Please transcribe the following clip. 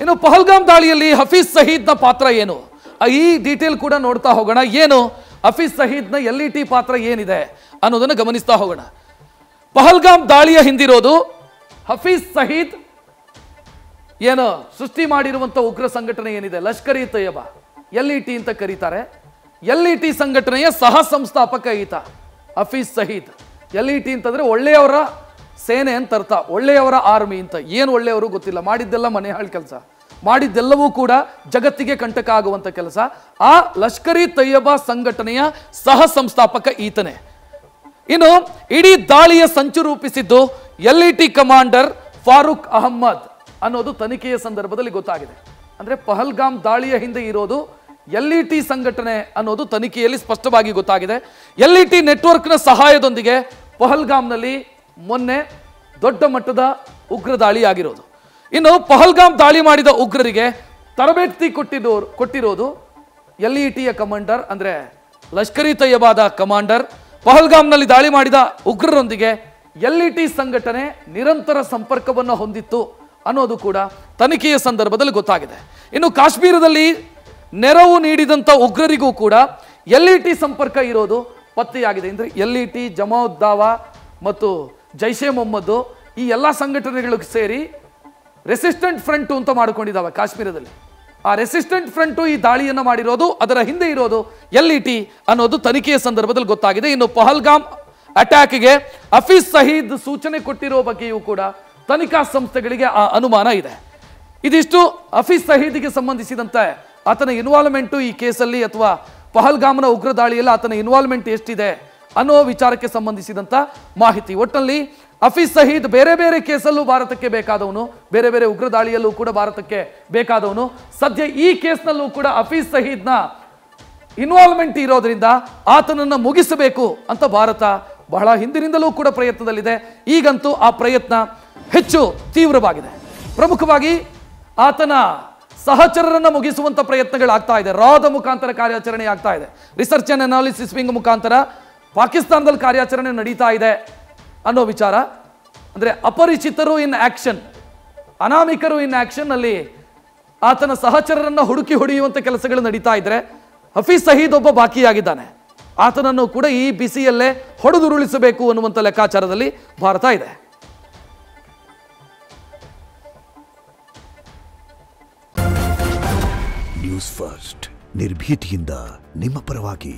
ಇನ್ನು ಪಹಲ್ಗಾಮ್ ದಾಳಿಯಲ್ಲಿ ಹಫೀಜ್ ಸಯೀದ್ನ ಪಾತ್ರ ಏನು, ಈ ಡೀಟೇಲ್ ಕೂಡ ನೋಡ್ತಾ ಹೋಗೋಣ. ಏನು ಹಫೀಜ್ ಸಯೀದ್ನ LET ಪಾತ್ರ ಏನಿದೆ ಅನ್ನೋದನ್ನು ಗಮನಿಸ್ತಾ ಹೋಗೋಣ. ಪಹಲ್ಗಾಮ್ ದಾಳಿಯ ಹಿಂದಿರೋದು ಹಫೀಜ್ ಸಯೀದ್ ಏನು ಸೃಷ್ಟಿ ಮಾಡಿರುವಂಥ ಉಗ್ರ ಸಂಘಟನೆ ಏನಿದೆ ಲಷ್ಕರ್ ಇ ತಯ್ಯಬಾ, LET ಅಂತ ಕರೀತಾರೆ. LET ಸಂಘಟನೆಯ ಸಹ ಸಂಸ್ಥಾಪಕ ಈತ ಹಫೀಜ್ ಸಯೀದ್. LET ಅಂತಂದ್ರೆ ಒಳ್ಳೆಯವರ ಸೇನೆ ಅಂತ ಅರ್ಥ, ಒಳ್ಳೆಯವರ ಆರ್ಮಿ ಅಂತ. ಏನು ಒಳ್ಳೆಯವರು ಗೊತ್ತಿಲ್ಲ, ಮಾಡಿದ್ದೆಲ್ಲ ಮನೆ ಹಾಳು ಕೆಲಸ, ಮಾಡಿದ್ದೆಲ್ಲವೂ ಕೂಡ ಜಗತ್ತಿಗೆ ಕಂಟಕ ಆಗುವಂಥ ಕೆಲಸ. ಆ ಲಷ್ಕರ್ ಇ ತಯ್ಯಬಾ ಸಂಘಟನೆಯ ಸಹ ಸಂಸ್ಥಾಪಕ ಈತನೇ. ಇನ್ನು ಇಡೀ ದಾಳಿಯ ಸಂಚು ರೂಪಿಸಿದ್ದು LET ಕಮಾಂಡರ್ ಫಾರೂಕ್ ಅಹಮ್ಮದ್ ಅನ್ನೋದು ತನಿಖೆಯ ಸಂದರ್ಭದಲ್ಲಿ ಗೊತ್ತಾಗಿದೆ. ಅಂದ್ರೆ ಪಹಲ್ಗಾಮ್ ದಾಳಿಯ ಹಿಂದೆ ಇರೋದು LET ಸಂಘಟನೆ ಅನ್ನೋದು ತನಿಖೆಯಲ್ಲಿ ಸ್ಪಷ್ಟವಾಗಿ ಗೊತ್ತಾಗಿದೆ. LET ನೆಟ್ವರ್ಕ್ನ ಸಹಾಯದೊಂದಿಗೆ ಪಹಲ್ಗಾಮ್ನಲ್ಲಿ ಮೊನ್ನೆ ದೊಡ್ಡ ಮಟ್ಟದ ಉಗ್ರ ದಾಳಿ ಆಗಿರೋದು. ಇನ್ನು ಪಹಲ್ಗಾಮ್ ದಾಳಿ ಮಾಡಿದ ಉಗ್ರರಿಗೆ ತರಬೇತಿ ಕೊಟ್ಟಿರೋದು LETಯ ಕಮಾಂಡರ್, ಅಂದ್ರೆ ಲಷ್ಕರ್ ಇ ತಯ್ಯಬಾದ ಕಮಾಂಡರ್. ಪಹಲ್ಗಾಮ್ನಲ್ಲಿ ದಾಳಿ ಮಾಡಿದ ಉಗ್ರರೊಂದಿಗೆ LET ಸಂಘಟನೆ ನಿರಂತರ ಸಂಪರ್ಕವನ್ನು ಹೊಂದಿತ್ತು ಅನ್ನೋದು ಕೂಡ ತನಿಖೆಯ ಸಂದರ್ಭದಲ್ಲಿ ಗೊತ್ತಾಗಿದೆ. ಇನ್ನು ಕಾಶ್ಮೀರದಲ್ಲಿ ನೆರವು ನೀಡಿದಂಥ ಉಗ್ರರಿಗೂ ಕೂಡ LET ಸಂಪರ್ಕ ಇರೋದು ಪತ್ತೆಯಾಗಿದೆ. ಅಂದರೆ LET, ಜಮಾತ್ ದಾವಾ ಮತ್ತು ಜೈಷೆ ಮೊಹಮ್ಮದ್ ಈ ಎಲ್ಲ ಸಂಘಟನೆಗಳಿಗೆ ಸೇರಿ ರೆಸಿಸ್ಟೆಂಟ್ ಫ್ರಂಟ್ ಅಂತ ಮಾಡಿಕೊಂಡಿದ್ದಾವೆ ಕಾಶ್ಮೀರದಲ್ಲಿ. ಆ ರೆಸಿಸ್ಟೆಂಟ್ ಫ್ರಂಟು ಈ ದಾಳಿಯನ್ನು ಮಾಡಿರೋದು, ಅದರ ಹಿಂದೆ ಇರೋದು LET ಅನ್ನೋದು ತನಿಖೆಯ ಸಂದರ್ಭದಲ್ಲಿ ಗೊತ್ತಾಗಿದೆ. ಇನ್ನು ಪಹಲ್ಗಾಮ್ ಅಟ್ಯಾಕ್ಗೆ ಹಫೀಜ್ ಸಯೀದ್ ಸೂಚನೆ ಕೊಟ್ಟಿರೋ ಬಗ್ಗೆಯೂ ಕೂಡ ತನಿಖಾ ಸಂಸ್ಥೆಗಳಿಗೆ ಆ ಅನುಮಾನ ಇದೆ. ಇದಿಷ್ಟು ಹಫೀಜ್ ಸಯೀದ್ಗೆ ಸಂಬಂಧಿಸಿದಂತೆ ಆತನ ಇನ್ವಾಲ್ವ್ಮೆಂಟು ಈ ಕೇಸಲ್ಲಿ ಅಥವಾ ಪಹಲ್ಗಾಮ್ನ ಉಗ್ರ ದಾಳಿಯಲ್ಲಿ ಆತನ ಇನ್ವಾಲ್ವ್ಮೆಂಟ್ ಎಷ್ಟಿದೆ ಅನ್ನೋ ವಿಚಾರಕ್ಕೆ ಸಂಬಂಧಿಸಿದಂಥ ಮಾಹಿತಿ. ಒಟ್ಟಲ್ಲಿ ಹಫೀಜ್ ಸಯೀದ್ ಬೇರೆ ಬೇರೆ ಕೇಸಲ್ಲೂ ಭಾರತಕ್ಕೆ ಬೇಕಾದವನು, ಬೇರೆ ಬೇರೆ ಉಗ್ರ ದಾಳಿಯಲ್ಲೂ ಕೂಡ ಭಾರತಕ್ಕೆ ಬೇಕಾದವನು. ಸದ್ಯ ಈ ಕೇಸ್ನಲ್ಲೂ ಕೂಡ ಹಫೀಜ್ ಸಯೀದ್ನ ಇನ್ವಾಲ್ವ್ಮೆಂಟ್ ಇರೋದ್ರಿಂದ ಆತನನ್ನು ಮುಗಿಸಬೇಕು ಅಂತ ಭಾರತ ಬಹಳ ಹಿಂದಿನಿಂದಲೂ ಕೂಡ ಪ್ರಯತ್ನದಲ್ಲಿದೆ. ಈಗಂತೂ ಆ ಪ್ರಯತ್ನ ಹೆಚ್ಚು ತೀವ್ರವಾಗಿದೆ. ಪ್ರಮುಖವಾಗಿ ಆತನ ಸಹಚರರನ್ನು ಮುಗಿಸುವಂಥ ಪ್ರಯತ್ನಗಳಾಗ್ತಾ ಇದೆ. ರಾದ ಮುಖಾಂತರ ಕಾರ್ಯಾಚರಣೆ ಆಗ್ತಾ ಇದೆ. ರಿಸರ್ಚ್ ಅಂಡ್ ಅನಾಲಿಸಿಸ್ ವಿಂಗ್ ಮುಖಾಂತರ ಪಾಕಿಸ್ತಾನದಲ್ಲಿ ಕಾರ್ಯಾಚರಣೆ ನಡೀತಾ ಇದೆ ಅನ್ನೋ ವಿಚಾರ. ಅಂದರೆ ಅಪರಿಚಿತರು ಇನ್ ಆಕ್ಷನ್, ಅನಾಮಿಕರು ಇನ್ ಆಕ್ಷನ್ ಅಲ್ಲಿ ಆತನ ಸಹಚರರನ್ನು ಹುಡುಕಿ ಹೊಡೆಯುವಂಥ ಕೆಲಸಗಳು ನಡೀತಾ ಇದ್ರೆ ಹಫೀಜ್ ಸಯೀದ್ ಒಬ್ಬ ಬಾಕಿಯಾಗಿದ್ದಾನೆ. ಆತನನ್ನು ಕೂಡ ಈ ಬಿಸಿಯಲ್ಲೇ ಹೊಡೆದುರುಳಿಸಬೇಕು ಅನ್ನುವಂಥ ಲೆಕ್ಕಾಚಾರದಲ್ಲಿ ಭಾರತ ಇದೆ. ನ್ಯೂಸ್ ಫಸ್ಟ್ ನಿರ್ಭೀತಿಯಿಂದ ನಿಮ್ಮ ಪರವಾಗಿ.